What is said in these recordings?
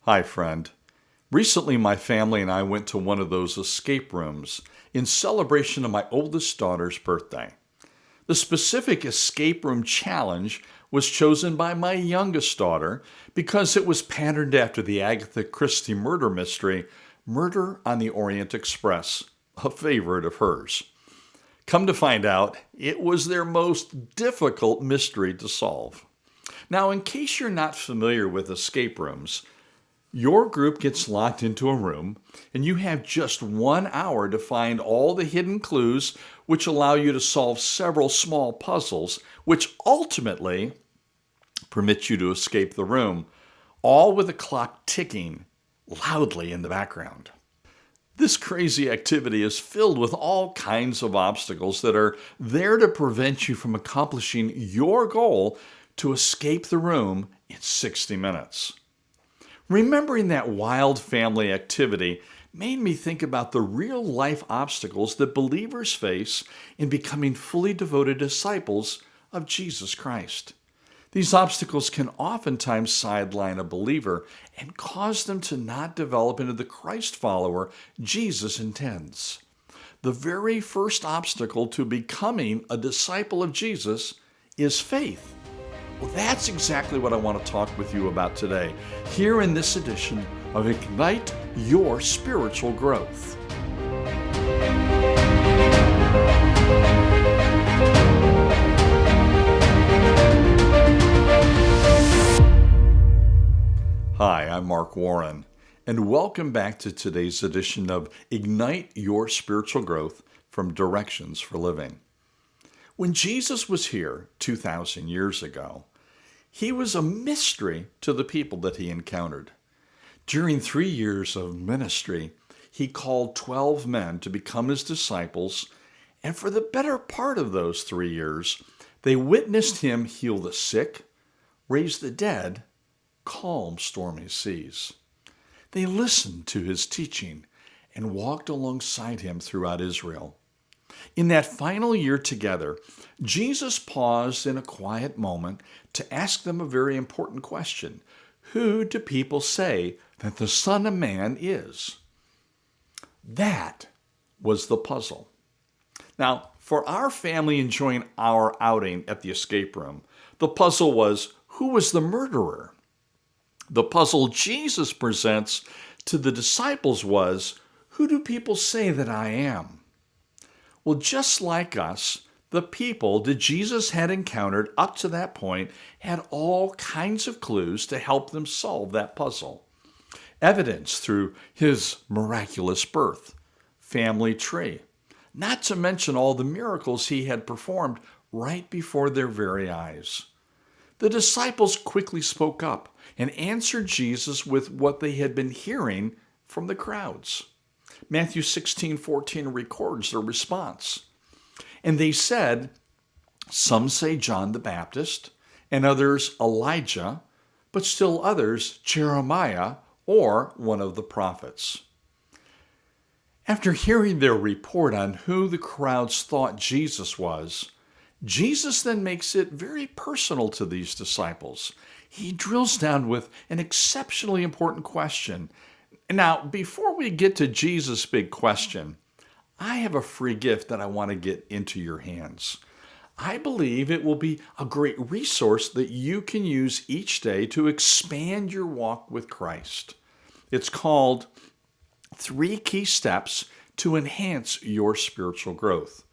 Hi, friend. Recently, my family and I went to one of those escape rooms in celebration of my oldest daughter's birthday. The specific escape room challenge was chosen by my youngest daughter because it was patterned after the Agatha Christie murder mystery, Murder on the Orient Express, a favorite of hers. Come to find out, it was their most difficult mystery to solve. Now, in case you're not familiar with escape rooms, your group gets locked into a room, and you have just 1 hour to find all the hidden clues which allow you to solve several small puzzles, which ultimately permit you to escape the room, all with a clock ticking loudly in the background. This crazy activity is filled with all kinds of obstacles that are there to prevent you from accomplishing your goal to escape the room in 60 minutes. Remembering that wild family activity made me think about the real-life obstacles that believers face in becoming fully devoted disciples of Jesus Christ. These obstacles can oftentimes sideline a believer and cause them to not develop into the Christ follower Jesus intends. The very first obstacle to becoming a disciple of Jesus is faith. Well, that's exactly what I want to talk with you about today, here in this edition of Ignite Your Spiritual Growth. Hi, I'm Mark Warren, and welcome back to today's edition of Ignite Your Spiritual Growth from Directions for Living. When Jesus was here 2,000 years ago, he was a mystery to the people that he encountered. During 3 years of ministry, he called 12 men to become his disciples, and for the better part of those 3 years, they witnessed him heal the sick, raise the dead, calm stormy seas. They listened to his teaching and walked alongside him throughout Israel. In that final year together, Jesus paused in a quiet moment to ask them a very important question. Who do people say that the Son of Man is? That was the puzzle. Now, for our family enjoying our outing at the escape room, the puzzle was, who was the murderer? The puzzle Jesus presents to the disciples was, who do people say that I am? Well, just like us, the people that Jesus had encountered up to that point had all kinds of clues to help them solve that puzzle. Evidence through his miraculous birth, family tree, not to mention all the miracles he had performed right before their very eyes. The disciples quickly spoke up and answered Jesus with what they had been hearing from the crowds. Matthew 16:14 records their response. And they said, some say John the Baptist, and others Elijah, but still others Jeremiah or one of the prophets. After hearing their report on who the crowds thought Jesus was, Jesus then makes it very personal to these disciples. He drills down with an exceptionally important question. Now, before we get to Jesus' big question, I have a free gift that I want to get into your hands. I believe it will be a great resource that you can use each day to expand your walk with Christ. It's called 3 Key Steps to Enhance Your Spiritual Growth.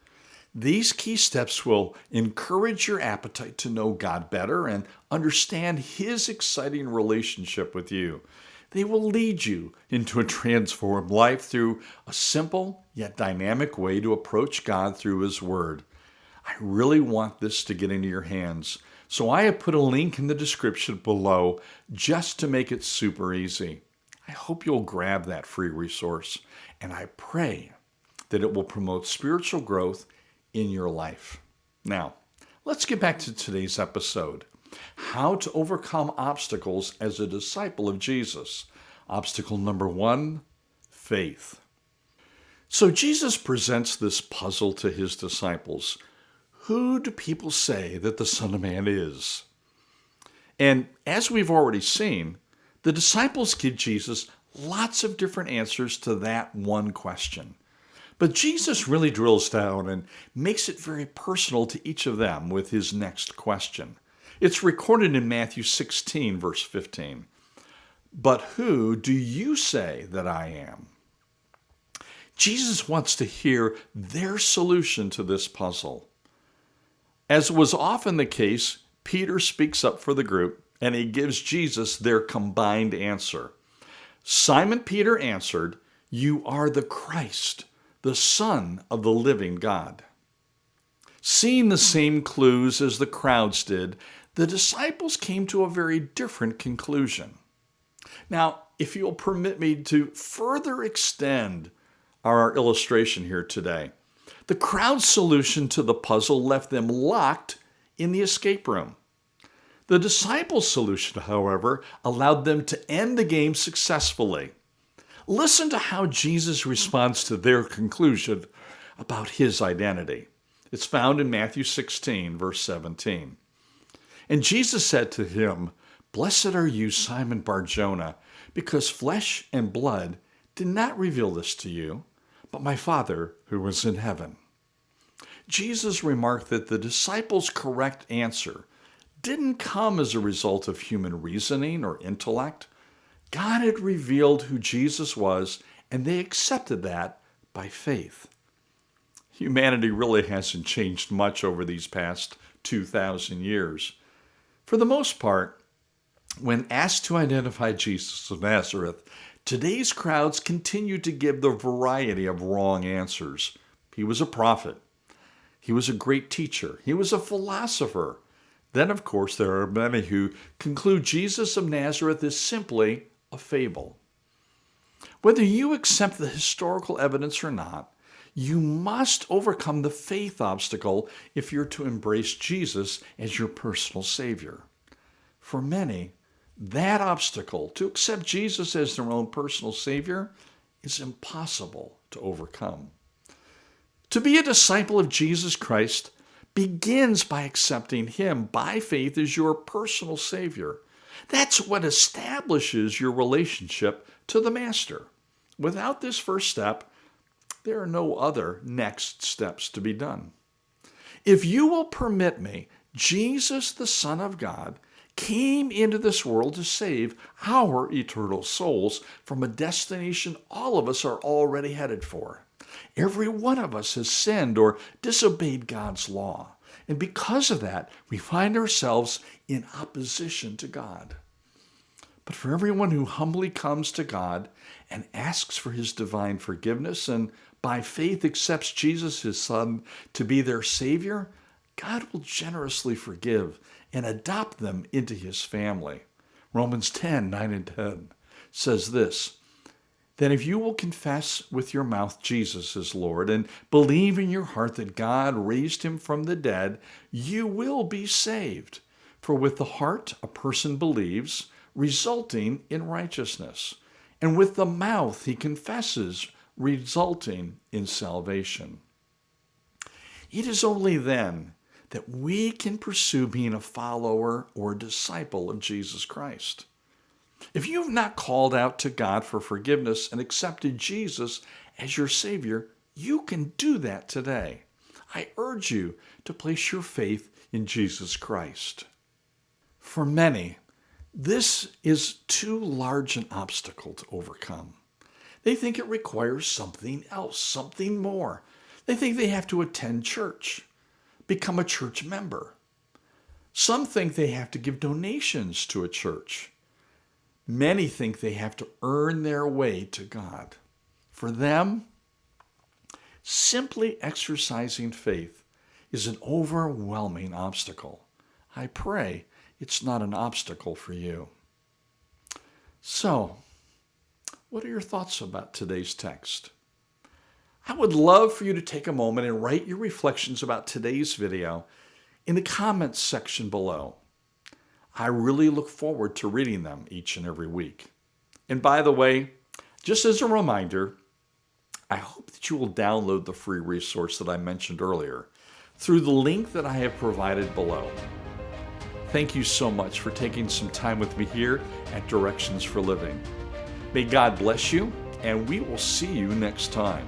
These key steps will encourage your appetite to know God better and understand His exciting relationship with you. They will lead you into a transformed life through a simple yet dynamic way to approach God through His Word. I really want this to get into your hands, so I have put a link in the description below just to make it super easy. I hope you'll grab that free resource, and I pray that it will promote spiritual growth in your life. Now, let's get back to today's episode. How to overcome obstacles as a disciple of Jesus. Obstacle number 1, faith. So Jesus presents this puzzle to his disciples. Who do people say that the Son of Man is? And as we've already seen, The disciples give Jesus lots of different answers to that one question. But Jesus really drills down and makes it very personal to each of them with his next question. It's recorded in Matthew 16, verse 15. But who do you say that I am? Jesus wants to hear their solution to this puzzle. As was often the case, Peter speaks up for the group and he gives Jesus their combined answer. Simon Peter answered, "You are the Christ, the Son of the living God." Seeing the same clues as the crowds did, the disciples came to a very different conclusion. Now, if you'll permit me to further extend our illustration here today, the crowd's solution to the puzzle left them locked in the escape room. The disciples' solution, however, allowed them to end the game successfully. Listen to how Jesus responds to their conclusion about his identity. It's found in Matthew 16, verse 17. And Jesus said to him, "Blessed are you, Simon Bar-Jonah, because flesh and blood did not reveal this to you, but my Father who is in heaven." Jesus remarked that the disciples' correct answer didn't come as a result of human reasoning or intellect. God had revealed who Jesus was, and they accepted that by faith. Humanity really hasn't changed much over these past 2,000 years. For the most part, when asked to identify Jesus of Nazareth, today's crowds continue to give the variety of wrong answers. He was a prophet. He was a great teacher. He was a philosopher. Then, of course, there are many who conclude Jesus of Nazareth is simply a fable. Whether you accept the historical evidence or not, you must overcome the faith obstacle if you're to embrace Jesus as your personal Savior. For many, that obstacle, to accept Jesus as their own personal Savior, is impossible to overcome. To be a disciple of Jesus Christ begins by accepting him by faith as your personal Savior. That's what establishes your relationship to the Master. Without this first step, there are no other next steps to be done. If you will permit me, Jesus, the Son of God, came into this world to save our eternal souls from a destination all of us are already headed for. Every one of us has sinned or disobeyed God's law. And because of that, we find ourselves in opposition to God. But for everyone who humbly comes to God and asks for his divine forgiveness and by faith accepts Jesus, his Son, to be their Savior, God will generously forgive and adopt them into his family. Romans 10, 9 and 10 says this, "Then if you will confess with your mouth Jesus is Lord and believe in your heart that God raised him from the dead, you will be saved. For with the heart a person believes, resulting in righteousness, and with the mouth he confesses, resulting in salvation." It is only then that we can pursue being a follower or disciple of Jesus Christ. If you have not called out to God for forgiveness and accepted Jesus as your Savior, you can do that today. I urge you to place your faith in Jesus Christ. For many, this is too large an obstacle to overcome. They think it requires something else, something more. They think they have to attend church, become a church member. Some think they have to give donations to a church. Many think they have to earn their way to God. For them, simply exercising faith is an overwhelming obstacle. I pray it's not an obstacle for you. So, what are your thoughts about today's text? I would love for you to take a moment and write your reflections about today's video in the comments section below. I really look forward to reading them each and every week. And by the way, just as a reminder, I hope that you will download the free resource that I mentioned earlier through the link that I have provided below. Thank you so much for taking some time with me here at Directions for Living. May God bless you, and we will see you next time.